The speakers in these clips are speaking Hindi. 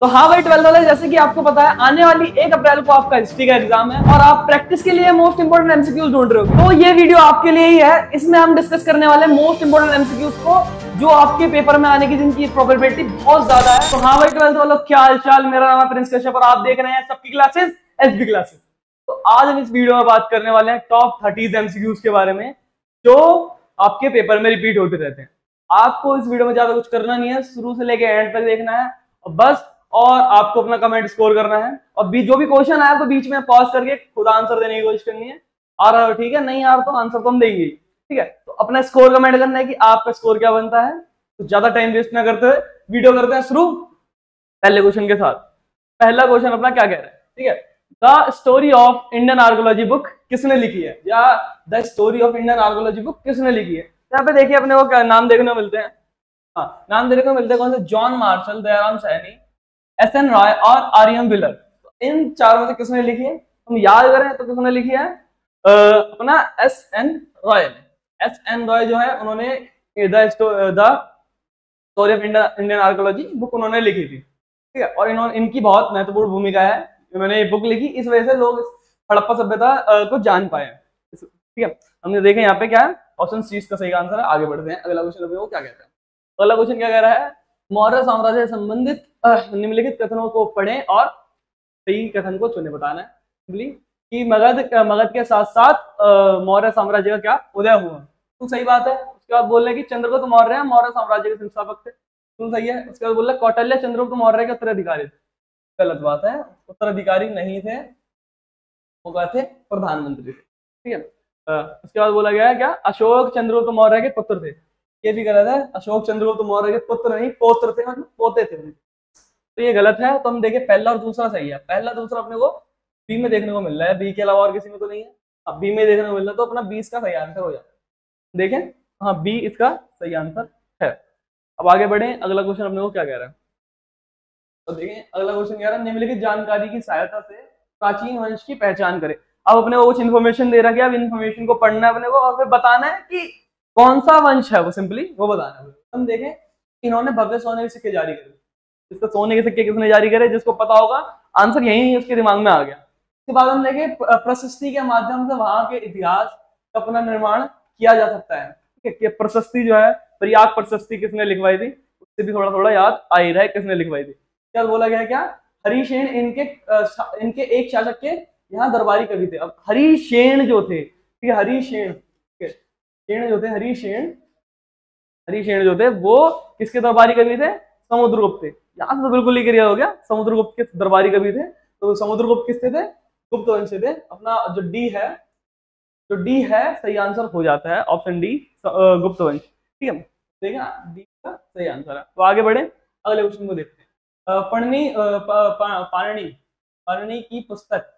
तो हाँ भाई 12th वाले, जैसे कि आपको पता है आने वाली 1 अप्रैल को आपका हिस्ट्री का एग्जाम है और आप प्रैक्टिस के लिए मोस्ट इंपोर्टेंट एमसीक्यूज ढूंढ रहे हो। तो ये वीडियो आपके लिए ही है। इसमें हम डिस्कस करने वाले मोस्ट इंपोर्टेंट एमसीक्यूज को जो आपके पेपर में आने की जिनकी प्रोबेबिलिटी बहुत ज्यादा है। तो हाँ भाई 12th वालों, क्या हाल चाल। मेरा नाम है प्रिंस कश्यप और आप देख रहे हैं सबकी क्लासेस एसबी क्लासेस। तो आज हम इस वीडियो में बात करने वाले हैं टॉप 30 एमसीक्यूज के बारे में जो आपके पेपर में रिपीट होते रहते हैं। आपको इस वीडियो में ज्यादा कुछ करना नहीं है, शुरू से लेके एंड तक देखना है और बस, और आपको अपना कमेंट स्कोर करना है और जो भी क्वेश्चन आया तो बीच में पॉज करके खुद आंसर देने की कोशिश करनी है। आ रहा हो ठीक है, नहीं आ रहा तो आंसर तो हम देंगे, ठीक है। तो अपना स्कोर कमेंट करना है कि आपका स्कोर क्या बनता है। तो ज्यादा टाइम वेस्ट ना करते हुए वीडियो करते हैं शुरू पहले क्वेश्चन के साथ। पहला क्वेश्चन अपना क्या कह रहा है, ठीक है। The story of Indian archaeology book किसने लिखी है, या the story of Indian archaeology book किसने लिखी है। यहाँ पे देखिए अपने को क्या नाम देखने को मिलते हैं। हाँ, नाम देखने को मिलते हैं कौन से, John Marshall, Dayaram Saini, SN. Roy और आर.एम. व्हीलर। तो इन चारों में से किसने लिखी है, हम याद करें तो किसने लिखी है, अपना एस.एन. रॉय ने। एस.एन. रॉय जो है उन्होंने the story of Indian archaeology book उन्होंने लिखी थी, ठीक है। और इन्होंने इनकी बहुत महत्वपूर्ण भूमिका है, इन्होंने ये बुक लिखी, इस वजह से लोग हड़प्पा सभ्यता को जान पाए, ठीक है। हमने देखे यहाँ पे क्या है, ऑप्शन सी का सही आंसर है। आगे बढ़ते हैं, अगला क्वेश्चन वो क्या कहता है। अगला क्वेश्चन क्या कह रहा है, मौर्य साम्राज्य से संबंधित निम्नलिखित कथनों को पढ़ें और सही कथन को चुने। बताना है कि मगध के साथ साथ मौर्य साम्राज्य का क्या उदय हुआ। तो सही बात है। उसके बाद बोल रहे हैं कि चंद्रगुप्त मौर्य मौर्य साम्राज्य के संस्थापक थे। तो सही है। उसके बाद बोल रहे कौटिल्य चंद्रगुप्त मौर्य के उत्तराधिकारी थे। गलत बात है, उत्तराधिकारी नहीं थे, वो क्या थे, प्रधानमंत्री थे, ठीक है। उसके बाद बोला गया है क्या, अशोक चंद्रगुप्त मौर्य के पुत्र थे। ये भी गलत है, अशोक चंद्रगुप्त मौर्य के पुत्र नहीं पौत्र थे, मतलब पोते थे, तो ये गलत है। तो हम देखें पहला और दूसरा सही है। पहला दूसरा अपने को बी में देखने को मिल रहा है, बी के अलावा और किसी में तो नहीं है। अब बी में देखने को मिल रहा है तो अपना 20 का सही आंसर हो जाता है। देखें, हाँ बी इसका सही आंसर है। अब आगे बढ़े, अगला क्वेश्चन अपने को क्या कह रहा है। तो देखें अगला क्वेश्चन कह रहा है निम्नलिखित जानकारी की सहायता से प्राचीन वंश की पहचान करें। अब अपने को कुछ इन्फॉर्मेशन दे रखा है, अब इन्फॉर्मेशन को पढ़ना है अपने को और फिर बताना है कि कौन सा वंश है वो, सिंपली वो बताना है। हम देखें इन्होंने भव्य सोने के सिक्के जारी करे। इसका सोने के सिक्के किसने जारी करे, जिसको पता होगा आंसर यही उसके दिमाग में आ गया। उसके बाद हम देखें प्रशस्ति के माध्यम से वहां के इतिहास का पुनर्निर्माण किया जा सकता है, ठीक है। प्रशस्ति जो है, प्रयाग प्रशस्ति किसने लिखवाई थी, उससे भी थोड़ा थोड़ा याद आ ही रहा है किसने लिखवाई थी। क्या बोला गया, क्या हरिसेन इनके एक शासक के यहाँ दरबारी कवि थे। अब हरिसेन जो थे, ठीक है, हरिसेन जो थे, हरिसेन जो थे वो किसके दरबारी कवि थे, समुद्रगुप्त थे। यहाँ से तो बिल्कुल ही क्लियर हो गया, समुद्रगुप्त के दरबारी कवि थे। तो समुद्रगुप्त किससे थे, गुप्त वंश से थे। अपना जो डी है सही आंसर हो जाता है, ऑप्शन डी गुप्त वंश, ठीक है। देखा, डी का सही आंसर है। तो आगे बढ़े, अगले क्वेश्चन को देखते हैं। पाणिनि की पुस्तक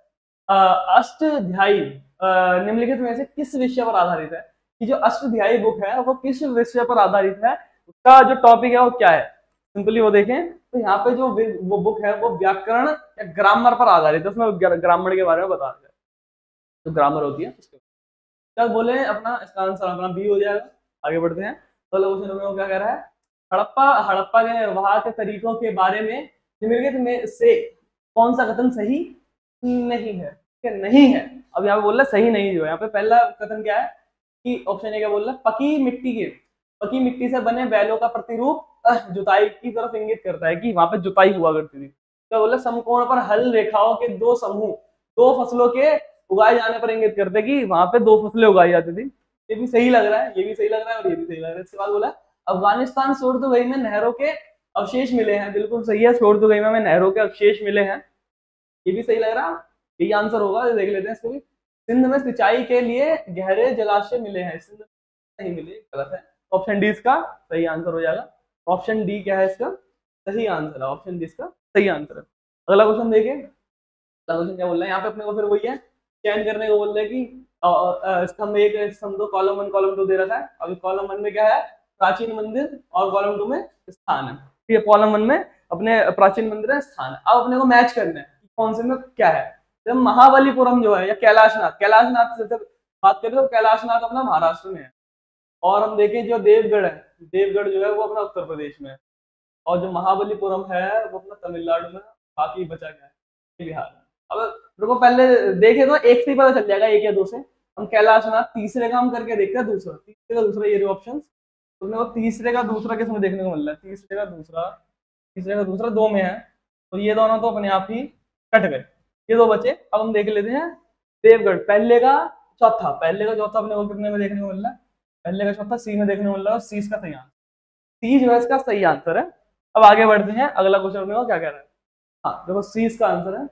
अष्टाध्यायी निम्नलिखित में से किस विषय पर आधारित है। कि जो अष्टाध्यायी बुक है वो किस विषय पर आधारित है, उसका जो टॉपिक है वो क्या है। सिंपली वो देखें तो यहाँ पे जो वो बुक है वो व्याकरण या ग्रामर पर आधारित है। उसमें ग्रामर के बारे में बता रहे हैं, जो ग्रामर होती है उसके क्या बोले। अपना इसका आंसर अपना बी हो जाएगा। आगे बढ़ते हैं, तो क्वेश्चन क्या कह रहा है, हड़प्पा के निर्वाह के तरीकों के बारे में निम्नलिखित में से कौन सा कथन सही नहीं है, ठीक है, नहीं है। अब यहाँ पे बोल रहा है सही नहीं, जो है यहाँ पे पहला कथन क्या है कि ऑप्शन ए क्या बोल रहा है, पकी मिट्टी से बने बैलों का प्रतिरूप जुताई की तरफ इंगित करता है, कि वहां पे जुताई हुआ करती थी। क्या बोल रहा है, समकोण पर हल रेखाओं के दो समूह दो फसलों के उगाए जाने पर इंगित करते हैं, कि वहां पे दो फसलें उगाई जाती थी। ये भी सही लग रहा है, ये भी सही लग रहा है और ये भी सही लग रहा है। इसके बाद बोला अफगानिस्तान शोरतुगाई में नहरों के अवशेष मिले हैं। बिल्कुल सही है, शोरतुगाई में नहरों के अवशेष मिले हैं, ये भी सही लग रहा है, यही आंसर होगा। देख लेते हैं इसको भी। सिंध में सिंचाई के लिए गहरे जलाशय मिले हैं, सिंध में नहीं मिले, गलत है। ऑप्शन डी इसका सही आंसर हो जाएगा। ऑप्शन डी क्या है इसका सही आंसर है, ऑप्शन डी इसका सही आंसर है। अगला क्वेश्चन देखें, अगला क्वेश्चन क्या बोल रहा है, यहाँ पे अपने को फिर वही है, चयन करने को बोल रहे हैं कि स्तंभ 1 स्तंभ 2 कॉलम 1 कॉलम 2 दे रखा है। अभी कॉलम 1 में क्या है, प्राचीन मंदिर, और कॉलम 2 में स्थान है, ठीक है। कॉलम 1 में अपने प्राचीन मंदिर है, स्थान है। अब अपने को मैच करना है कौन से में क्या है। जब महाबलीपुरम जो है या कैलाशनाथ से बात करें तो कैलाशनाथ अपना महाराष्ट्र में है, और हम देखें जो देवगढ़ है, देवगढ़ जो है वो अपना उत्तर प्रदेश में है। और जो महाबलीपुरम है वो अपना तमिलनाडु में, बाकी बचा गया है बिहार में। अब देखो पहले देखे तो एक से ही पता चल जाएगा, एक या दो से। हम कैलाशनाथ तीसरे का हम करके देखते हैं, दूसरा तीसरे का दूसरा, ये ऑप्शन तुमने वो तीसरे का दूसरा किसमें देखने को मिल रहा है, तीसरे का दूसरा, तीसरे का दूसरा दो में है, तो ये दोनों तो अपने आप ही कट गए, ये दो बचे। अब हम देख लेते हैं देवगढ़, पहले का चौथा, पहले का चौथा अपने को कितने में देखने को मिल रहा है, पहले का चौथा सी में देखने को मिल रहा है, सी इसका सही आंसर, सी जो है इसका सही आंसर है। अब आगे बढ़ते हैं, अगला क्वेश्चन अपने को क्या कह रहा है, हाँ देखो सी इसका आंसर है।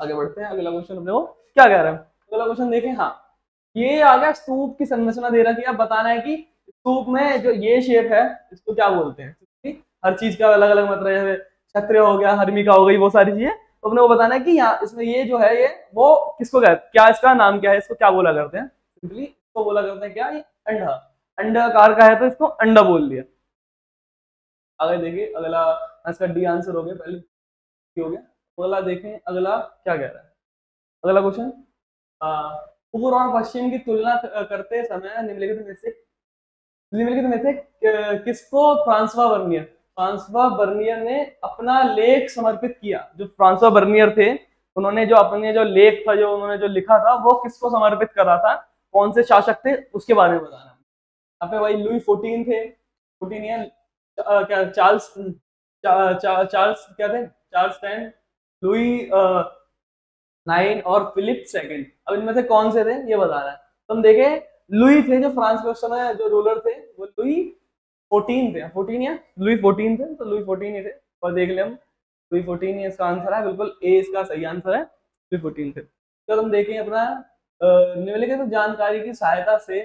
आगे बढ़ते हैं, अगला क्वेश्चन अपने को क्या कह रहा है, अगला क्वेश्चन देखें, हाँ ये आ गया स्तूप की संरचना दे रखी है। अब बताना है कि स्तूप में जो ये शेप है इसको क्या बोलते हैं, हर चीज का अलग अलग मतलब है, क्षत्रिय हो गया, हर्मिका हो गई, वो सारी चीजें, तो अपने को बताना है कि यहाँ इसमें ये जो है ये वो किसको क्या इसका नाम क्या है, इसको क्या बोला करते हैं, सिंपली इसको बोला करते हैं क्या, ये अंडा, अंडाकार का है तो इसको अंडा बोल दिया। आगे देखिए अगला, इसका डी आंसर हो गया, पहले हो गया, अगला देखें अगला क्या कह रहा है, अगला क्वेश्चन, पूर्व और पश्चिम की तुलना करते समय निम्नलिखित में से किसको फ्रांसवा बर्नियर ने अपना लेख समर्पित किया। जो फ्रांसवा बर्नियर थे उन्होंने जो अपने जो लेख था, जो उन्होंने जो लिखा था, वो किसको समर्पित करा था, कौन से शासक थे उसके बारे में बताना। यहाँ पे भाई लुई 14 थे, 14 क्या चार्ल्स क्या थे, चार्ल्स 10, लुई 9 और फिलिप 2। अब इनमें से कौन से थे ये बता रहा है। तो हम देखें लुई थे जो फ्रांस के उस समय जो रूलर थे, वो लुई 14 थे, 14 या लुई 14 थे, तो लुई 14 ही थे, और देख ले हम लुई 14 ही इसका आंसर है, बिल्कुल ए इसका सही आंसर है, लुई 14 थे। तो हम देखें अपना निम्नलिखित जानकारी की सहायता से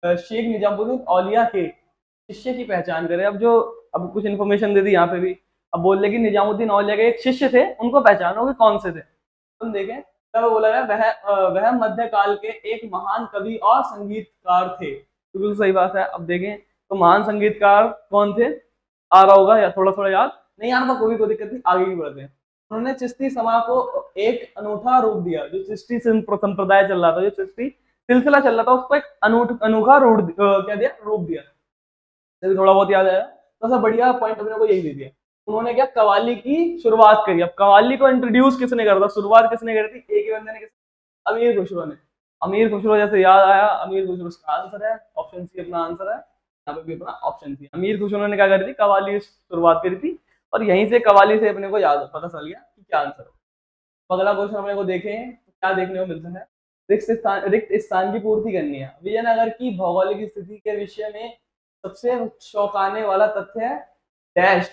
शेख निजामुद्दीन औलिया के शिष्य की पहचान करें। अब कुछ इन्फॉर्मेशन दे दी यहाँ पे भी, अब बोल रहे कि निजामुद्दीन औलिया के एक शिष्य थे, उनको पहचानोगे कौन से थे। तुम देखें तब बोला गया वह मध्यकाल के एक महान कवि और संगीतकार थे, बिल्कुल सही बात है। अब देखें तो महान संगीतकार कौन थे, आ रहा होगा या थोड़ा थोड़ा याद नहीं आ रहा था, कोई दिक्कत नहीं, आगे भी बढ़ते हैं। उन्होंने चिश्ती समाज को एक अनूठा रूप दिया, जो चिश्ती संप्रदाय चल रहा था, जो चिश्ती सिलसिला चल रहा था, उसको एक अनोखा रूप दिया। थोड़ा बहुत याद आया तो सब बढ़िया पॉइंट अपने को यही दे दिया। उन्होंने क्या कवाली की शुरुआत करी। अब कवाली को इंट्रोड्यूस किसने करा था, शुरुआत किसने करी थी, एक ही बंदे ने, अमीर खुसरो ने। अमीर खुसरो जैसे याद आया, अमीर खुसरो इसका आंसर है, ऑप्शन सी अपना आंसर है, यहाँ पे भी अपना ऑप्शन सी। अमीर खुसरो ने क्या करी थी, कवाली की शुरुआत करी थी, और यहीं से कवाली से अपने को याद पता चल गया कि क्या आंसर है। अगला क्वेश्चन अपने को देखें तो क्या देखने को मिलता है, रिक्त स्थान की पूर्ति करनी है। विजयनगर की भौगोलिक स्थिति के विषय में सबसे चौंकाने वाला तथ्य है डैश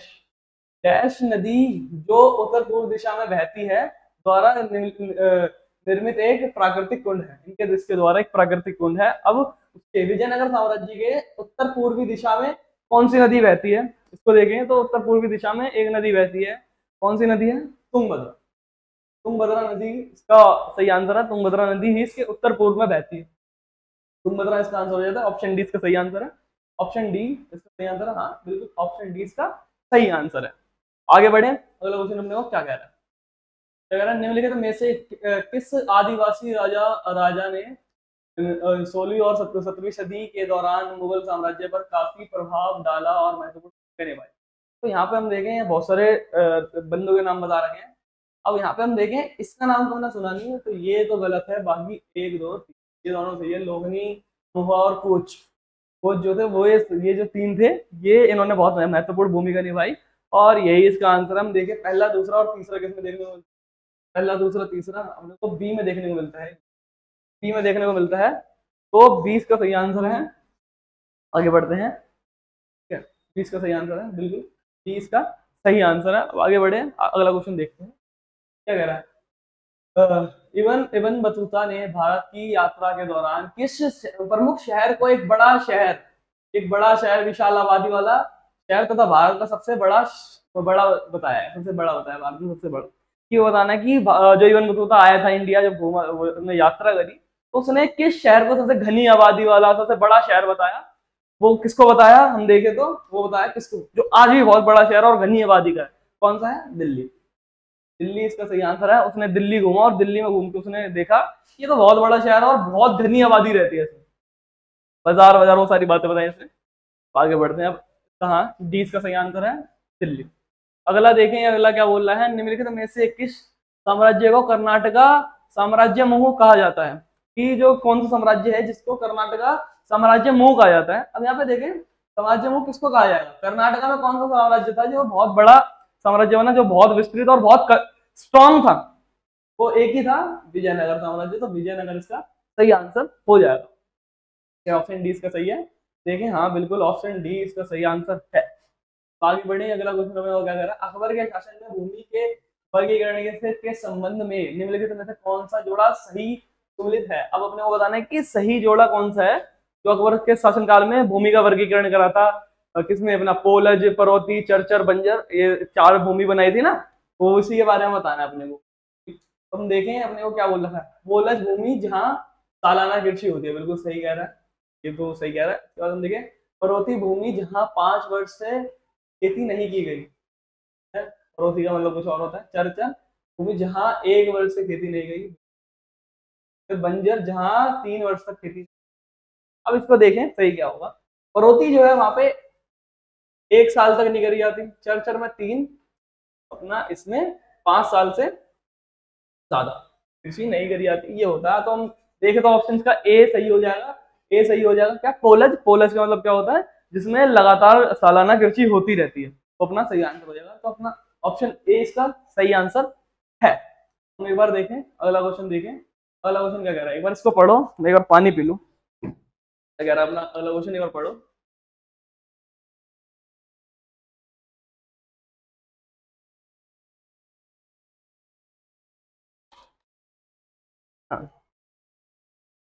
डैश नदी जो उत्तर पूर्व दिशा में बहती है द्वारा निर्मित एक प्राकृतिक कुंड है, इनके इसके द्वारा एक प्राकृतिक कुंड है। अब उसके विजयनगर साम्राज्य के उत्तर पूर्वी दिशा में कौन सी नदी बहती है, इसको देखें तो उत्तर पूर्वी दिशा में एक नदी बहती है, कौन सी नदी है, तुंगभद्रा। तुंगभद्रा नदी इसका सही आंसर है, तुंगभद्रा नदी ही इसके उत्तर पूर्व में बहती है, तुंगभद्रा इसका आंसर हो जाता है। ऑप्शन डी इसका सही आंसर है, ऑप्शन डी इसका सही आंसर है, हाँ बिल्कुल ऑप्शन डी इसका सही आंसर है। आगे बढ़े, अगला क्वेश्चन अपने को क्या कह रहा है, क्या कह रहा है, निम्नलिखित में से किस आदिवासी राजा ने 16वीं और 17वीं सदी के दौरान मुगल साम्राज्य पर काफी प्रभाव डाला और महत्वपूर्ण भूमिका निभाई। तो यहाँ पे हम देखें बहुत सारे बंदों के नाम बता रखे हैं। अब यहाँ पे हम देखें इसका नाम तो हमने सुना नहीं है, तो ये तो गलत है, बाकी 1 2 3 ये दोनों सही है, लोहनी, मुहा और कोच जो थे वो ये जो 3 थे, ये इन्होंने बहुत महत्वपूर्ण भूमिका निभाई, और यही इसका आंसर हम देखें पहला दूसरा और तीसरा किसमें देखने को मिलता है, पहला दूसरा तीसरा हम लोग को बी में देखने को मिलता है, बी में देखने को मिलता है, तो 20 का सही आंसर है। आगे बढ़ते हैं, ठीक है 20 का सही आंसर है, बिल्कुल 20 का सही आंसर है। अब आगे बढ़े, अगला क्वेश्चन देखते हैं क्या कह रहा है। इबन बतूता ने भारत की यात्रा के दौरान किस प्रमुख शहर को एक बड़ा शहर विशाल आबादी वाला शहर तथा भारत का सबसे बड़ा बताया है, सबसे बड़ा बताया भारत में सबसे बड़ा, कि वो बताना है कि जो इबन बतूता आया था इंडिया, जब घूमा उसने यात्रा करी, तो उसने किस शहर को सबसे घनी आबादी वाला सबसे बड़ा शहर बताया, वो किसको बताया, हम देखें तो वो बताया किसको, जो आज भी बहुत बड़ा शहर और घनी आबादी का है, कौन सा है, दिल्ली। दिल्ली इसका सही आंसर है। उसने दिल्ली घूमा और दिल्ली में घूम के उसने देखा ये तो बहुत बड़ा शहर है और बहुत घनी आबादी रहती है इसमें, बाजार वो सारी बातें बताई इसने। आगे बढ़ते हैं, अब कहाँ डी इसका सही आंसर है, दिल्ली। अगला देखें, अगला क्या बोल रहा है, निम्नलिखित में से किस साम्राज्य को कर्नाटका साम्राज्य मुहू कहा जाता है। कि जो कौन सा साम्राज्य है जिसको कर्नाटका साम्राज्य मुहू कहा जाता है। अब यहाँ पे देखें साम्राज्य मुहू किसको कहा जाएगा, कर्नाटका में कौन सा साम्राज्य था जो बहुत बड़ा साम्राज्य बना, जो बहुत विस्तृत और बहुत स्ट्रॉन्ग था, वो एक ही था, विजयनगर साम्राज्य। तो विजयनगर इसका सही आंसर हो जाएगा। क्या ऑप्शन डी इसका सही है? देखें हाँ बिल्कुल ऑप्शन डी इसका सही आंसर है। आगे बढ़े, अगला क्वेश्चन में वो क्या कह रहा है, अकबर के शासन में भूमि के वर्गीकरण के संबंध में निम्नलिखित में से कौन सा जोड़ा सही सुमिलित है। अब अपने को बताना है कि सही जोड़ा कौन सा है जो अकबर के शासनकाल में भूमि का वर्गीकरण करा था। किसने, अपना पोलज, परौती, चरचर, बंजर, ये 4 भूमि बनाई थी ना, वो उसी के बारे में बताना है अपने को। तो हम देखें अपने को क्या बोल रहा है, पोलज भूमि जहाँ सालाना कृषि होती है, बिल्कुल सही कह रहा है, ये तो सही कह रहा है। उसके बाद हम देखें परौती भूमि जहाँ 5 वर्ष से खेती नहीं की गई है, पड़ोसी का मतलब कुछ और होता है। चर्चा भूमि जहाँ 1 वर्ष से खेती नहीं गई, फिर बंजर जहाँ 3 वर्ष तक खेती। अब इसको देखें सही क्या होगा, पड़ोती जो है वहां पे 1 साल तक नहीं करी जाती, चर्चर में 3, अपना इसमें 5 साल से ज्यादा कृषि नहीं करी जाती, ये होता है। तो हम देखें तो ऑप्शन का ए सही हो जाएगा, ए सही हो जाएगा। क्या, पोलज, पोलज का मतलब क्या होता है, जिसमें लगातार सालाना कृषि होती रहती है, तो अपना सही आंसर हो जाएगा। तो अपना ऑप्शन ए इसका सही आंसर है। हम एक बार देखें अगला क्वेश्चन, देखें अगला क्वेश्चन क्या कह रहा है, एक बार इसको पढ़ो, मैं एक बार पानी पी लूं। क्या कह रहा है अपना अगला क्वेश्चन, एक बार पढ़ो। हाँ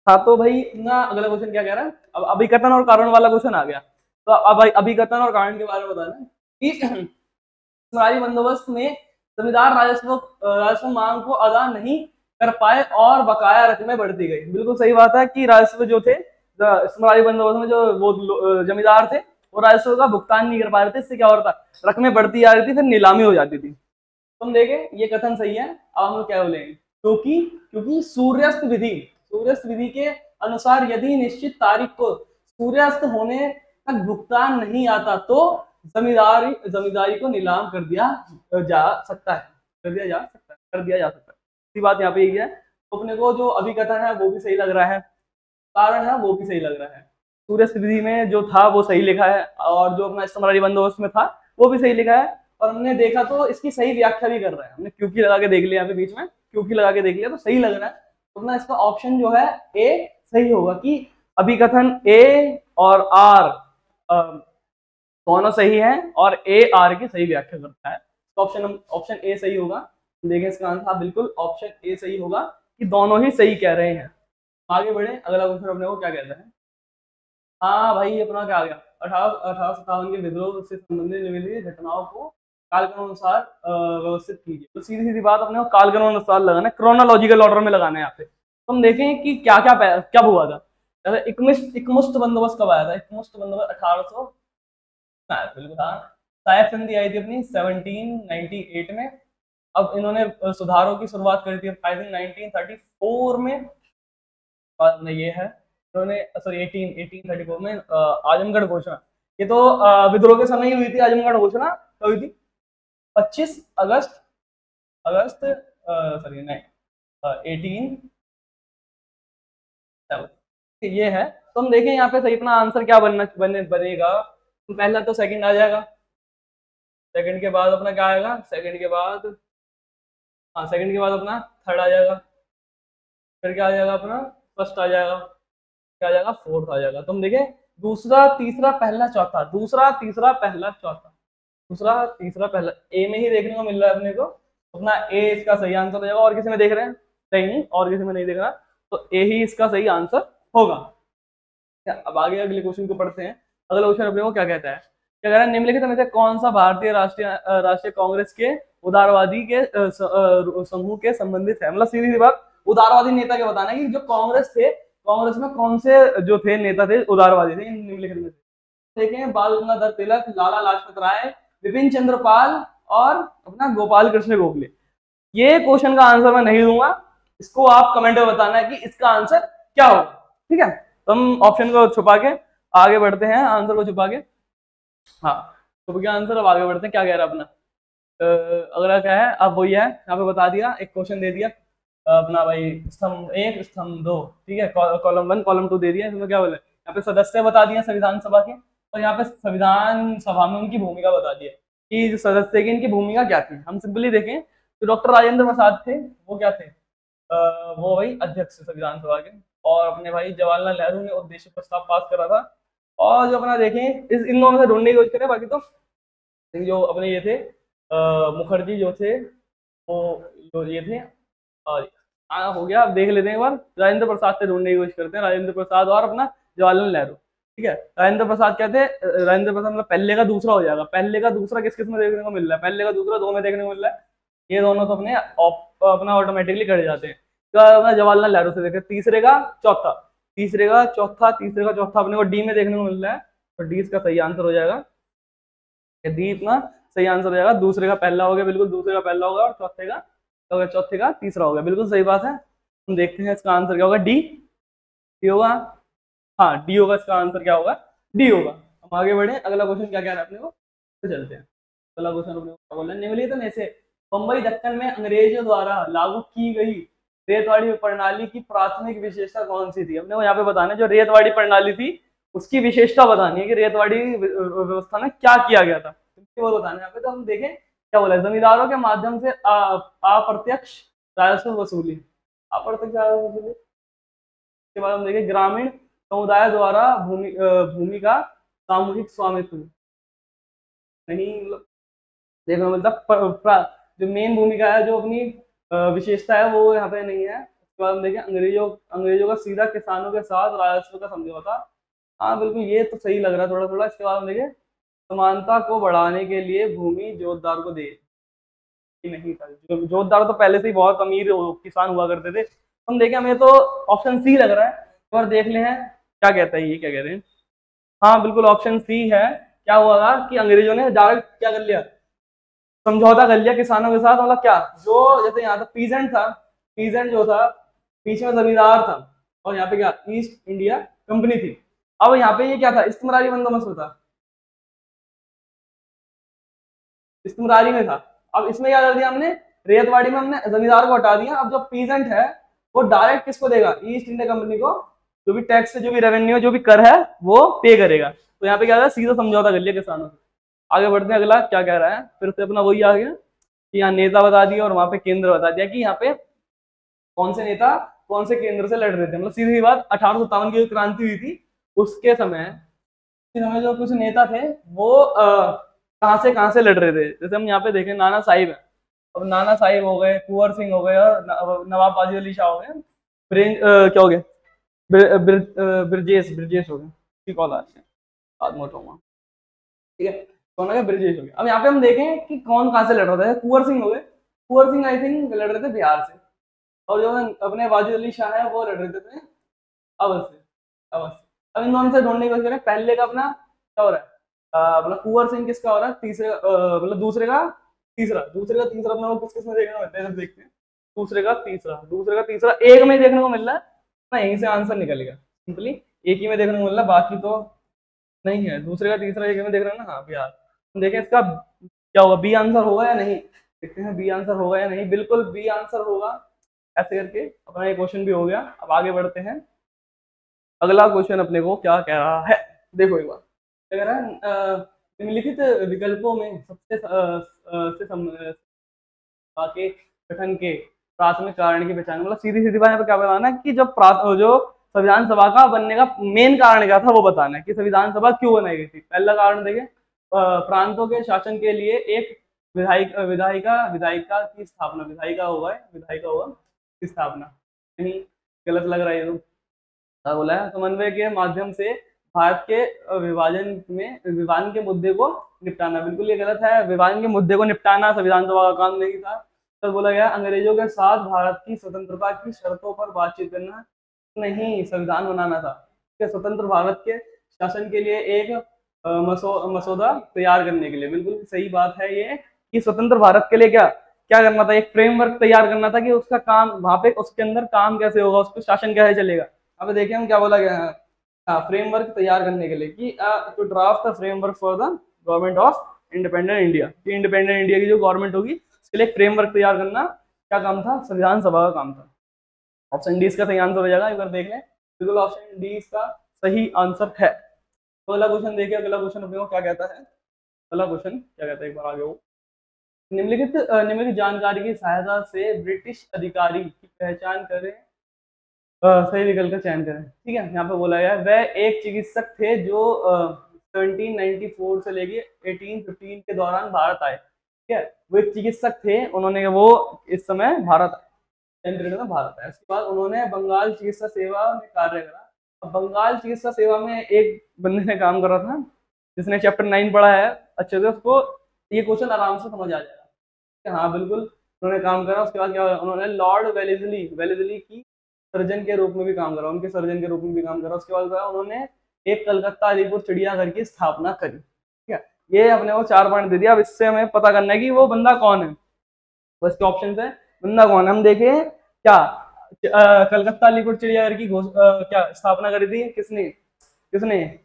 हाँ, तो भाई ना अगला क्वेश्चन क्या कह रहा है, अब अभिकथन और कारण वाला क्वेश्चन आ गया। तो अब अभिकथन और कारण के बारे में बताना कि सरकारी बंदोबस्त में जमींदार राजस्व मांग को अदा नहीं कर पाए और बकाया रकमें बढ़ती गई। बिल्कुल सही बात है कि राजस्व जो थे सरकारी बंदोबस्त में, जो वो जमींदार थे, वो राजस्व का भुगतान नहीं कर पा रहे थे, इससे क्या हो रहा था, रकमें बढ़ती जा रही थी, फिर नीलामी हो जाती थी। तुम देखें ये कथन सही है। अब हम क्या बोलेंगे, क्योंकि सूर्यास्त विधि के अनुसार यदि निश्चित तारीख को सूर्यास्त होने तक भुगतान नहीं आता तो जमींदारी को नीलाम कर दिया जा सकता है, कर दिया जा सकता है। इसी बात यहाँ पे यही है। तो अपने को जो अभिकथन है वो भी सही लग रहा है, कारण है वो भी सही लग रहा है। सूर्यास्त विधि में जो था वो सही लिखा है, और जो अपना इस्तेमारी बंदोबस्त में था वो भी सही लिखा है। और हमने देखा तो इसकी सही व्याख्या भी कर रहा है, हमने क्योंकि लगा के देख लिया, यहाँ पे बीच में क्योंकि लगा के देख लिया, तो सही लग रहा है। तो अपना इसका ऑप्शन जो है ए सही होगा कि अभिकथन ए और आर दोनों सही है, और ए आर की सही व्याख्या करता है। तो ऑप्शन ए सही होगा। देखें इसका आंसर, बिल्कुल ऑप्शन ए सही होगा कि दोनों ही सही कह रहे हैं। आगे बढ़े, अगला क्वेश्चन अपने को क्या कहता है। हाँ भाई अपना क्या आ गया, 1857 के विद्रोह से संबंधित निम्नलिखित घटनाओं को कालक्रम अनुसार व्यवस्थित कीजिए। तो सीधी सीधी बात अपने को कालक्रम अनुसार लगाना है, क्रोनोलॉजिकल ऑर्डर में लगाना है यहाँ पे। तो हम देखें कि क्या क्या कब हुआ था। जैसे इकमुश्त बंदोबस्त कब आया था, इकमुश्त बंदोबस्त 1800 बिल्कुल हाँ, साहेब संधि आई थी अपनी 1798 में। अब इन्होंने सुधारों की शुरुआत करी थी आई थिंक 1934 में, और ये है उन्होंने सॉरी 1834 में आजमगढ़ घोषणा। ये तो विद्रोह के समय ही हुई थी आजमगढ़ घोषणा, तो हुई थी 25 अगस्त सॉरी नहीं 18 ये है। तो हम देखें यहाँ पे सही अपना आंसर क्या बनेगा। तो पहला तो सेकंड आ जाएगा, सेकंड के बाद अपना क्या आएगा, सेकंड के बाद सेकंड के बाद अपना थर्ड आ जाएगा, फिर क्या आ जाएगा अपना फर्स्ट आ जाएगा, क्या आ जाएगा फोर्थ आ जाएगा। तुम देखें दूसरा तीसरा पहला चौथा, दूसरा तीसरा पहला चौथा, दूसरा तीसरा पहला ए में ही देखने को मिल रहा है अपने को। अपना ए इसका सही आंसर हो जाएगा। और किसी में देख रहे हैं, नहीं और किसी में नहीं देख रहा, तो ए ही इसका सही आंसर होगा। अब आगे अगले क्वेश्चन को पढ़ते हैं। अगला क्वेश्चन अपने को क्या कहता है, क्या कह रहा है, निम्नलिखित में से कौन सा भारतीय राष्ट्रीय कांग्रेस के उदारवादी के समूह के संबंधित है। मतलब सीधी सी बात, उदारवादी नेता के बताना है कि जो कांग्रेस थे, कांग्रेस में कौन से जो थे नेता थे उदारवादी थे निम्नलिखित में से। देखें बाल गंगाधर तिलक, लाला लाजपत राय, विपिन चंद्र पाल और अपना गोपाल कृष्ण गोखले। ये क्वेश्चन का आंसर मैं नहीं दूंगा, इसको आप कमेंट में बताना है कि इसका आंसर क्या होगा। ठीक है, तो हम ऑप्शन को छुपा के आगे बढ़ते हैं, आंसर को छुपा के। हाँ तो क्या आंसर, अब आगे बढ़ते हैं, क्या कह रहा है अपना। अगला क्या है, अब वही है, यहाँ पे बता दिया, एक क्वेश्चन दे दिया अपना भाई, स्तंभ एक स्तंभ दो, ठीक है, कॉलम वन कॉलम टू दे दिया। इसमें क्या बोले, यहाँ पे सदस्य बता दिया संविधान सभा के, और यहाँ पे संविधान सभा में उनकी भूमिका बता दिया कि जो सदस्य की इनकी भूमिका क्या थी। हम सिंपली देखें तो डॉक्टर राजेंद्र प्रसाद थे, वो क्या थे, वो भाई अध्यक्ष थे संविधान सभा के, और अपने भाई जवाहरलाल नेहरू ने उद्देश्य प्रस्ताव पास करा था। और जो अपना देखें इस इन दोनों से ढूंढने की कोशिश करें, बाकी तो जो अपने ये थे मुखर्जी जो थे, वो जो ये थे, और हो गया। अब देख लेते हैं एक बार, राजेंद्र प्रसाद से ढूंढने की कोशिश करते हैं, राजेंद्र प्रसाद और अपना जवाहरलाल नेहरू, ठीक है। राजेंद्र प्रसाद क्या थे, राजेंद्र प्रसाद मतलब पहले का दूसरा हो जाएगा, पहले का दूसरा किस किस में देखने को मिल रहा है, पहले का दूसरा दो में देखने को मिल रहा है, ये दोनों तो अपने अपना ऑटोमेटिकली कर जाते हैं। तो जवाहरलाल नेहरू से देखें, तीसरे का चौथा, तीसरे का चौथा, तीसरे का चौथा अपने को डी में देखने को मिल रहा है, तो डी इसका सही आंसर हो जाएगा, डी इतना सही आंसर हो जाएगा। दूसरे का पहला हो गया, बिल्कुल दूसरे का पहला होगा, और चौथे का तीसरा हो गया, बिल्कुल सही बात है। हम देखते हैं इसका आंसर क्या होगा, डी, डी होगा, हाँ डी होगा, इसका आंसर क्या होगा, डी होगा। हम आगे बढ़े, अगला क्वेश्चन क्या कह रहा है अपने को, तो चलते हैं। अगला क्वेश्चन अपने को क्या बोल रहा है, निम्नलिखित में से बम्बई दक्कन में अंग्रेजों द्वारा लागू की गई रेतवाड़ी प्रणाली की प्राथमिक विशेषता कौन सी थी। हमने को यहाँ पे बताना है, जो रेतवाड़ी प्रणाली थी उसकी विशेषता बतानी है कि रेतवाड़ी व्यवस्था में क्या किया गया था, वो बताना है यहाँ पे। तो हम देखें क्या बोला है, जमींदारों के माध्यम से अप्रत्यक्ष राजस्व वसूली, अप्रत्यक्ष राजस्व वसूली के बाद हम देखें ग्रामीण समुदाय द्वारा भूमि का सामूहिक स्वामित्व, नहीं मतलब देखो मतलब जो मेन भूमिका है, जो अपनी विशेषता है, वो यहाँ पे नहीं है। उसके बाद हम देखें अंग्रेजों का सीधा किसानों के साथ राजस्व का समझौता, हाँ बिल्कुल ये तो सही लग रहा है थोड़ा थोड़ा। इसके बाद हम देखें समानता को बढ़ाने के लिए भूमि जोतदार को दे, नहीं था, जोतदार तो पहले से ही बहुत अमीर किसान हुआ करते थे। हम देखें, हमें तो ऑप्शन सी लग रहा है, और देख ले हैं क्या कहता है, ये क्या कह रहे हैं, हाँ बिल्कुल ऑप्शन सी है। क्या हुआ कि अंग्रेजों ने डायरेक्ट क्या कर लिया, समझौता कर लिया किसानों के साथ, मतलब क्या, जो जैसे यहाँ था पीजेंट था, पीजेंट जो था पीछे में जमींदार था, और यहाँ पे क्या ईस्ट इंडिया कंपनी थी। अब यहाँ पे ये क्या था, इस्तिमरारी बंदोबस्त था, इस्तिमरारी में था। अब इसमें क्या कर दिया हमने, रेतवाड़ी में हमने जमींदार को हटा दिया। अब जो पीजेंट है वो डायरेक्ट किसको देगा, ईस्ट इंडिया कंपनी को, जो भी टैक्स, जो भी रेवेन्यू, जो भी कर है वो पे करेगा। तो यहाँ पे क्या है, सीधा समझौता कर लिया किसानों से। आगे बढ़ते हैं, अगला क्या कह रहा है, फिर से अपना वही आ गया कि यहाँ नेता बता दिया, और वहां पे केंद्र बता दिया कि यहाँ पे कौन से नेता कौन से केंद्र से लड़ रहे थे। मतलब सीधी बात, 1857 की जो क्रांति हुई थी उसके समय जो कुछ नेता थे वो कहाँ से लड़ रहे थे। जैसे हम यहाँ पे देखें, नाना साहिब है, अब नाना साहिब हो गए, कुंवर सिंह हो गए, और नवाब वाजिद अली शाह हो गए, क्या हो गए, ब्रजेश ब्रजेश हो गए, कॉल आ रही है, ठीक है, कौन आ गया, ब्रजेश हो गया। अब यहाँ पे हम देखें कि कौन कहाँ से लड़ रहा था, कुंवर सिंह हो गए, कुंवर सिंह आई थिंक लड़ रहे थे बिहार से, और जो अपने वाजिद अली शाह है वो लड़ रहे थे अवध से, अवध से। अब इन दोनों से ढूंढने की कोशिश करें, पहले का अपना क्या हो रहा है, मतलब कुंवर सिंह किसका हो रहा है, तीसरे मतलब दूसरे का तीसरा अपना वो किस किस में देखने को मिलता है, जब देखते हैं दूसरे का तीसरा एक में देखने को मिल रहा है ना, यहीं से आंसर निकलेगा, सिंपली एक ही में देखने को मिल रहा है, बाकी तो नहीं है। दूसरे का तीसरा एक में देख रहे हैं ना, हाँ बिहार। देखें इसका क्या होगा, बी आंसर होगा या नहीं, देखते हैं बी आंसर होगा या नहीं, बिल्कुल बी आंसर होगा। ऐसे करके अपना ये क्वेश्चन भी हो गया। अब आगे बढ़ते हैं, अगला क्वेश्चन अपने को क्या कह रहा है, देखो एक बार क्या कह रहा है, निम्नलिखित विकल्पों में सबसे के गठन के प्राथमिक कारण की पहचान, मतलब सीधी सीधी बात क्या बताना है कि जो संविधान सभा का बनने का मेन कारण क्या था वो बताना है कि संविधान सभा क्यों बनाई गई थी। पहला कारण देखें, प्रांतों के शासन के लिए एक विधायिका की स्थापना, विधायिका होगा की स्थापना, नहीं गलत लग रहा है ये तो, क्या बोला है, समन्वय के माध्यम से भारत के विभाजन के मुद्दे को निपटाना, बिल्कुल ये गलत है। विभाजन के मुद्दे को निपटाना संविधान सभा का काम नहीं था। तो बोला गया अंग्रेजों के साथ भारत की स्वतंत्रता की शर्तों पर बातचीत करना, नहीं संविधान बनाना था कि स्वतंत्र भारत के शासन के लिए एक मसौदा तैयार करने के लिए, बिल्कुल सही बात है ये कि स्वतंत्र भारत के लिए क्या करना था, एक फ्रेमवर्क तैयार करना था कि उसका काम वहां पे उसके अंदर काम कैसे होगा, उसको शासन कैसे चलेगा। अब देखिए हम क्या बोला गया है, फ्रेमवर्क तैयार करने के लिए कि to draft the framework for the government of independent India. ये इंडिपेंडेंट इंडिया की जो गवर्नमेंट होगी उसके लिए एक फ्रेमवर्क तैयार करना क्या काम था, संविधान सभा का काम था। ऑप्शन डी इसका सही आंसर हो जाएगा, एक बार देख लें, बिल्कुल ऑप्शन डी इसका सही आंसर है। तो अगला क्वेश्चन देखिए, अगला क्वेश्चन अपने को क्या कहता है, अगला क्वेश्चन क्या कहता है, एक बार आगे हो। निम्नलिखित जानकारी की सहायता से ब्रिटिश अधिकारी की पहचान करें, सही विकल्प का चयन करें। ठीक है, यहाँ पे बोला गया वह एक चिकित्सक थे जो 1794 से लेके 1815 के दौरान भारत आए। ठीक है, वो एक चिकित्सक थे, उन्होंने वो इस समय भारत में भारत आए। उसके बाद उन्होंने बंगाल चिकित्सा सेवा में कार्य करा। अब बंगाल चिकित्सा सेवा में एक बंदे ने काम करा था जिसने चैप्टर 9 पढ़ा है अच्छे से, उसको ये क्वेश्चन आराम से समझ आ जाएगा। हाँ बिल्कुल, उन्होंने काम करा। उसके बाद क्या, उन्होंने लॉर्ड वेलेस्ली की सर्जन के रूप में भी काम करा, उनके सर्जन के रूप में भी काम करा। उसके बाद उन्होंने एक कलकत्ता अलीपुर चिड़ियाघर की स्थापना करी। ठीक है, ये अपने को 4 पॉइंट दे दिया। अब इससे हमें पता करना है कि वो बंदा कौन है। बस के ऑप्शन है बंदा कौन है, हम देखें क्या कलकत्ता अलीपुर चिड़ियाघर की क्या स्थापना करी थी, किसने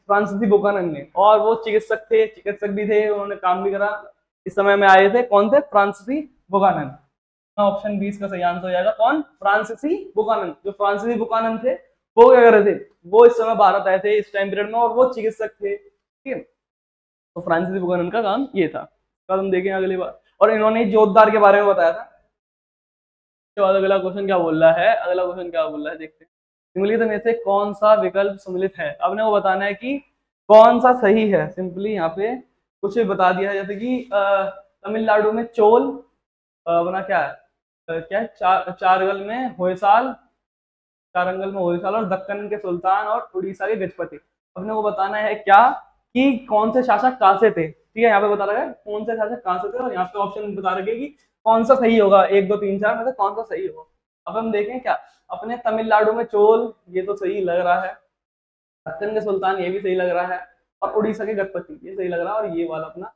फ्रांसीसी बुकानन ने। और वो चिकित्सक भी थे, उन्होंने काम भी करा। इस समय में आए थे कौन थे, फ्रांसीसी बुकानन। ऑप्शन 20 का सही आंसर हो जाएगा, कौन, फ्रांसीसी बुकानन। जो फ्रांसीसी बुकानन थे वो क्या कर रहे थे, वो इस समय भारत आए थे इस टाइम पीरियड में, और वो चिकित्सक थे। ठीक है, तो फ्रांसीसी बुकानन का काम ये था। कल हम देखें अगली बार। और इन्होंने जोतदार के बारे में बताया था। उसके बाद अगला क्वेश्चन क्या बोल रहा है, अगला क्वेश्चन क्या बोल रहा है देखते हैं। निम्नलिखित में से कौन सा विकल्प सम्मिलित है, आपने वो बताना है कि कौन सा सही है। सिंपली यहाँ पे कुछ बता दिया है, जैसे कि तमिलनाडु में चोल बना क्या है, क्या चारंगल में होयसाल, और दक्कन के सुल्तान और उड़ीसा के गजपति। अपने को बताना है क्या कि कौन से शासक कहाँ से थे। ठीक है, यहाँ पे बता रखा है कौन से शासक कहाँ से थे, और यहाँ पे ऑप्शन बता रखे कि कौन सा सही होगा, 1 2 3 4 में से कौन सा सही होगा। अब हम देखें क्या, अपने तमिलनाडु में चोल, ये तो सही लग रहा है, दक्कन के सुल्तान ये भी सही लग रहा है, और उड़ीसा के गजपति ये सही लग रहा है, और ये वाला अपना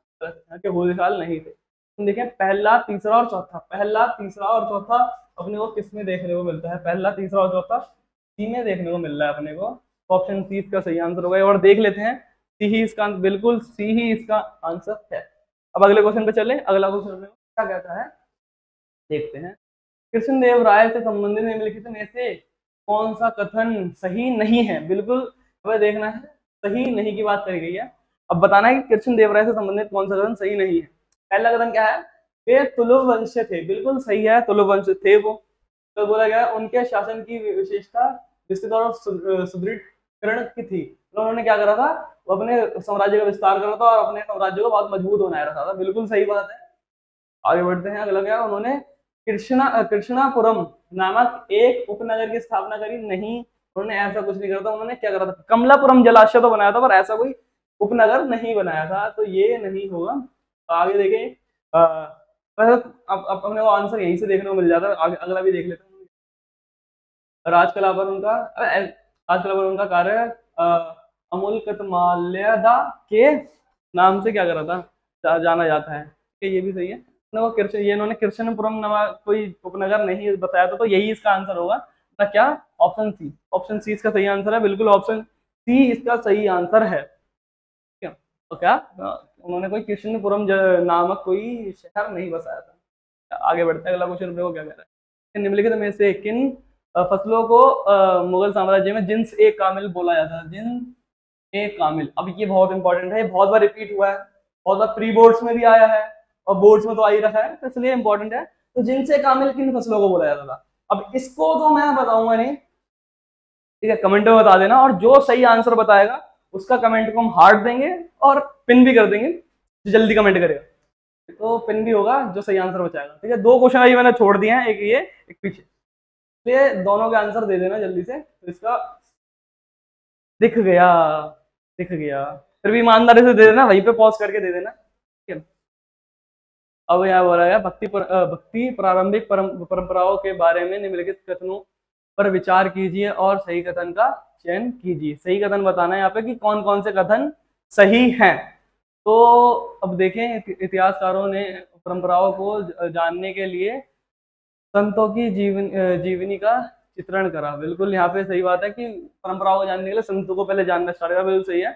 होयसाल नहीं थे। हम देखें पहला तीसरा और चौथा अपने को किस में देखने को मिलता है, पहला तीसरा और चौथा सी में देखने को मिल रहा है अपने को। ऑप्शन सी इसका सही आंसर होगा, और देख लेते हैं सी ही इसका, बिल्कुल सी ही इसका आंसर है। अब अगले क्वेश्चन पे चले, अगला क्वेश्चन क्या कहता है देखते हैं। कृष्णदेव राय से संबंधित निम्नलिखित में से कौन सा कथन सही नहीं है, बिल्कुल हमें देखना है सही नहीं की बात करी गई है। अब बताना है कि कृष्णदेव राय से संबंधित कौन सा कथन सही नहीं है। पहला कथन क्या है, वे तुलुव वंश थे, बिल्कुल सही है, तुलुव वंश थे वो। तो बोला गया उनके शासन की विशेषता विस्तृत और सुदृढ़ीकरण की थी। तो उन्होंने क्या करा था, वो अपने साम्राज्य का विस्तार करा था और अपने साम्राज्य को बहुत मजबूत बनाया रखा था, बिल्कुल सही बात है। आगे बढ़ते हैं, अगला क्या, उन्होंने कृष्णापुरम नामक एक उपनगर की स्थापना करी, नहीं उन्होंने ऐसा कुछ नहीं करा था। उन्होंने क्या करा था, कमलापुरम जलाशय तो बनाया था, पर ऐसा कोई उपनगर नहीं बनाया था, तो ये नहीं होगा। तो आगे देखें, अब अपने को आंसर यहीं से देखने को मिल जाता है। आगे अगला भी देख लेते हैं। राजकला पर उनका कार्य अमूल कतमाल्यादा के नाम से क्या करा था, जाना जाता है। ये भी सही है। ये इन्होंने कृष्णपुरम नामक कोई उपनगर नहीं बताया था, तो यही इसका आंसर होगा ना, क्या, ऑप्शन सी इसका सही आंसर है, बिल्कुल ऑप्शन सी इसका सही आंसर है। क्या, तो क्या उन्होंने कोई कृष्णपुरम नामक कोई शहर नहीं बसाया था। आगे बढ़ते हैं, अगला क्वेश्चन क्या कह रहा है, निम्नलिखित में से किन फसलों को मुगल साम्राज्य में जिन्स ए कामिल बोला जाता है, जिन्स ए कामिल। अब ये बहुत इंपॉर्टेंट है, बहुत बार रिपीट हुआ है, बहुत बार प्री बोर्ड्स में भी आया है और बोर्ड्स में तो आ ही रखा है, तो इसलिए इंपॉर्टेंट है। तो जिन्स ए कामिल किन फसलों को बोला जाता था, अब इसको तो मैं बताऊंगा नहीं, ठीक है, कमेंट में बता देना, और जो सही आंसर बताएगा उसका कमेंट को हम हार्ट देंगे और पिन भी कर देंगे, जो जल्दी कमेंट करेगा तो पिन भी होगा जो सही आंसर बचाएगा। ठीक है, 2 क्वेश्चन अभी मैंने छोड़ दिए हैं, एक ये एक पीछे, तो ये दोनों के आंसर दे देना जल्दी से। तो इसका दिख गया, फिर भी ईमानदारी से दे देना, वहीं पे पॉज करके दे देना। ठीक है, अब यहाँ बोला गया भक्ति प्रारंभिक परंपराओं के बारे में निम्नलिखित कथनों पर विचार कीजिए और सही कथन का चयन कीजिए। सही कथन बताना है यहाँ पे कि कौन कौन से कथन सही हैं। तो अब देखें, इतिहासकारों ने परंपराओं को जानने के लिए संतों की जीवनी का चित्रण करा, बिल्कुल यहाँ पे सही बात है कि परंपराओं को जानने के लिए संतों को पहले जानना स्टार्ट करा, बिल्कुल सही है।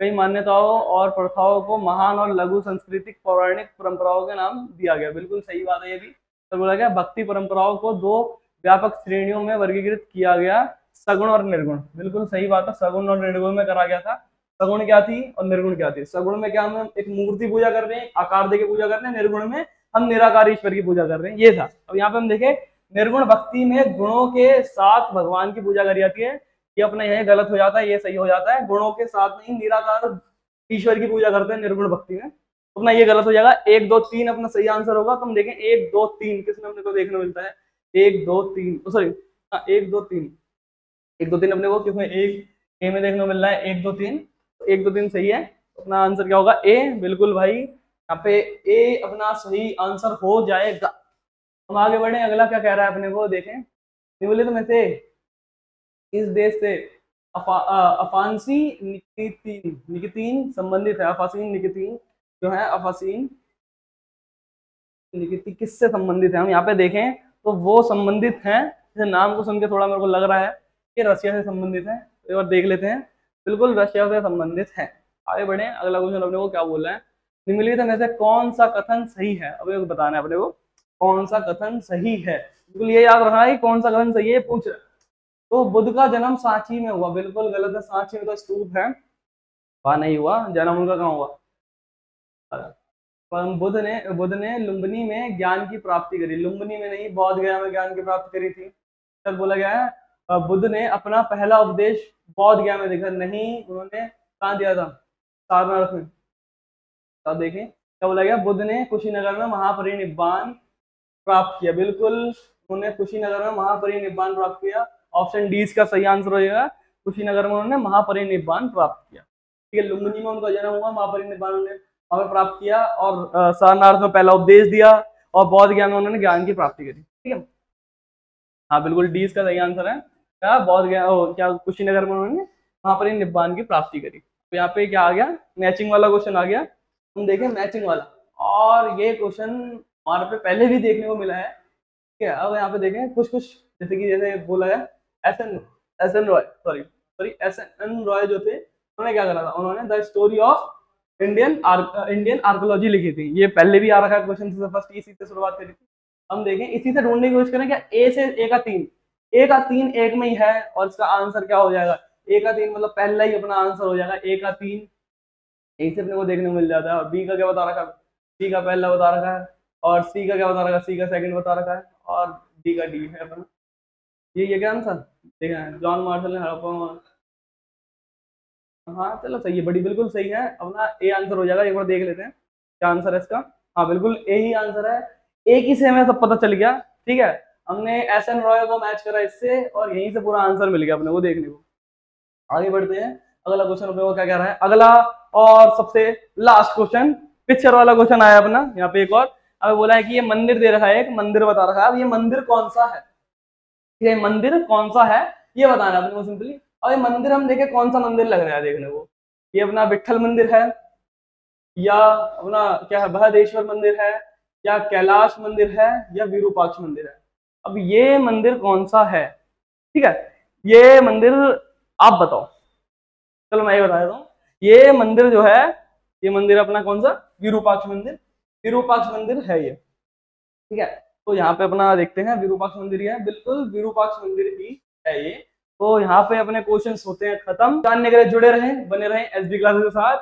कई मान्यताओं और प्रथाओं को महान और लघु सांस्कृतिक पौराणिक परंपराओं के नाम दिया गया। बिल्कुल सही बात है ये भी। तो बोला गया भक्ति परंपराओं को दो व्यापक श्रेणियों में वर्गीकृत किया गया, सगुण और निर्गुण। बिल्कुल सही बात है, सगुण और निर्गुण में करा गया था। सगुण क्या थी और निर्गुण क्या थी? सगुण में क्या हम एक मूर्ति पूजा कर रहे हैं, आकार दे के पूजा कर रहे हैं। निर्गुण में हम निराकार ईश्वर की पूजा कर रहे हैं, ये था। अब यहाँ पे हम देखें, निर्गुण भक्ति में गुणों के साथ भगवान की पूजा करी जाती है। ये अपना यह गलत हो जाता है, ये सही हो जाता है। गुणों के साथ नहीं, निराकार ईश्वर की पूजा करते हैं निर्गुण भक्ति में। तो अपना ये गलत हो जाएगा। 1 2 3 अपना सही आंसर होगा। तो हम देखें 1 2 3 किसमें अपने को देखने मिलता है? 1 2 3 सॉरी 1 2 3 1 2 3 अपने को किसमें? एक ए में देखने को मिल रहा है 1 2 3। तो 1 2 3 सही है। अपना आंसर क्या होगा? ए। बिल्कुल भाई, यहाँ पे ए अपना सही आंसर हो जाएगा। हम आगे बढ़े, अगला क्या कह रहा है अपने को देखें। निम्नलिखित में से इस देश से अफांसी निकितीन संबंधित है। अफासीन निकितीन जो है, अफासीन निकिती किससे संबंधित है? हम यहाँ पे देखें तो वो संबंधित हैं, जैसे नाम को सुन के थोड़ा मेरे को लग रहा है कि रशिया से संबंधित है। एक बार देख लेते हैं। बिल्कुल रशिया से संबंधित है। आगे बढ़े, अगला क्वेश्चन अपने को क्या बोल रहा है? निम्नलिखित में से कौन सा कथन सही है? अब ये बताना है अपने को कौन सा कथन सही है। बिल्कुल ये याद रखना है कौन सा कथन सही है, पूछ रहा है। तो बुद्ध का जन्म सांची में हुआ। बिल्कुल गलत है, सांची में तो स्तूप है, वहां नहीं हुआ। जन्म उनका कहाँ हुआ? बुद्ध ने लुम्बिनी में ज्ञान की प्राप्ति करी। लुम्बिनी में नहीं, बौद्ध गया में ज्ञान की प्राप्ति करी थी। तब बोला गया है बुद्ध ने अपना पहला उपदेश बौद्ध गया में देखा नहीं, उन्होंने कहाँ दिया था? सारनाथ में। तब देखें क्या बोला गया? बुद्ध ने कुशीनगर में महापरिनिब्बान प्राप्त किया। बिल्कुल, उन्होंने कुशीनगर में महापरिनिब्बान प्राप्त किया। ऑप्शन डी इसका सही आंसर हो जाएगा। कुशीनगर में उन्होंने महापरिनिब्बान प्राप्त किया। ठीक है, लुम्बिनी में उनका जन्म हुआ, महापरिनिब्बान उन्होंने वहां पर प्राप्त किया, और सारनाथ में पहला उपदेश दिया, और बौद्ध ज्ञान में उन्होंने ज्ञान की प्राप्ति करी। ठीक है, हाँ बिल्कुल डी इसका सही आंसर है। क्या बौद्ध ज्ञान, क्या कुशीनगर में उन्होंने महापरिनिब्बान की प्राप्ति करी। तो यहाँ पे क्या आ गया? मैचिंग वाला क्वेश्चन आ गया। हम देखें मैचिंग वाला, और ये क्वेश्चन हमारे पे पहले भी देखने को मिला है। ठीक है, अब यहाँ पे देखें कुछ जैसे कि जैसे बोला है एस एन रॉय जो थे, उन्होंने क्या करा था? उन्होंने the story of Indian archaeology लिखी थी। ये पहले भी आ रखा है क्वेश्चन से, फर्स्ट इसी से शुरुआत करी थी। हम देखें इसी से ढूंढने की कोशिश करें, क्या ए से ए का 3 एक में ही है, और इसका आंसर क्या हो जाएगा? ए का 3 मतलब पहला ही अपना आंसर हो जाएगा ए का 3। यही से अपने को देखने को मिल जाता है। और बी का क्या बता रखा है? बी का पहला बता रखा है, और सी का क्या बता रखा है? सी का सेकंड बता रखा है, और डी का डी है अपना। ये क्या आंसर देखा है? जॉन मार्शल ने हड़प्पा। हाँ चलो सही है, बड़ी बिल्कुल सही है। अपना ए आंसर हो जाएगा। एक बार देख लेते हैं क्या आंसर है इसका। हाँ बिल्कुल ए ही आंसर है। एक ही से हमें सब पता चल गया। ठीक है, हमने एस एन रॉय को मैच करा इससे, और यहीं से पूरा आंसर मिल गया अपने को देखने को। आगे बढ़ते हैं, अगला क्वेश्चन अपने को क्या कह रहा है? अगला और सबसे लास्ट क्वेश्चन, पिक्चर वाला क्वेश्चन आया अपना यहाँ पे एक और। अब बोला है कि ये मंदिर दे रखा है, एक मंदिर बता रखा है। अब ये मंदिर कौन सा है? ये मंदिर कौन सा है ये बताना है अपने को सिंपली। और ये मंदिर हम देखें कौन सा मंदिर लग रहा है देखने को। ये अपना विट्ठल मंदिर है, या अपना क्या है बृहदेश्वर मंदिर है, या कैलाश मंदिर है, या विरूपाक्ष मंदिर है। अब ये मंदिर कौन सा है? ठीक है, ये मंदिर आप बताओ। चलो मैं ये बता देता हूँ। ये मंदिर जो है, ये मंदिर अपना कौन सा? विरूपाक्ष मंदिर। विरूपाक्ष मंदिर है ये। ठीक है, तो यहाँ पे अपना देखते हैं विरूपाक्ष मंदिर है। बिल्कुल विरूपाक्ष मंदिर ही है ये। तो यहाँ पे अपने क्वेश्चंस होते हैं खत्म। जानने के लिए जुड़े रहें, बने रहें एसबी क्लासेस के साथ।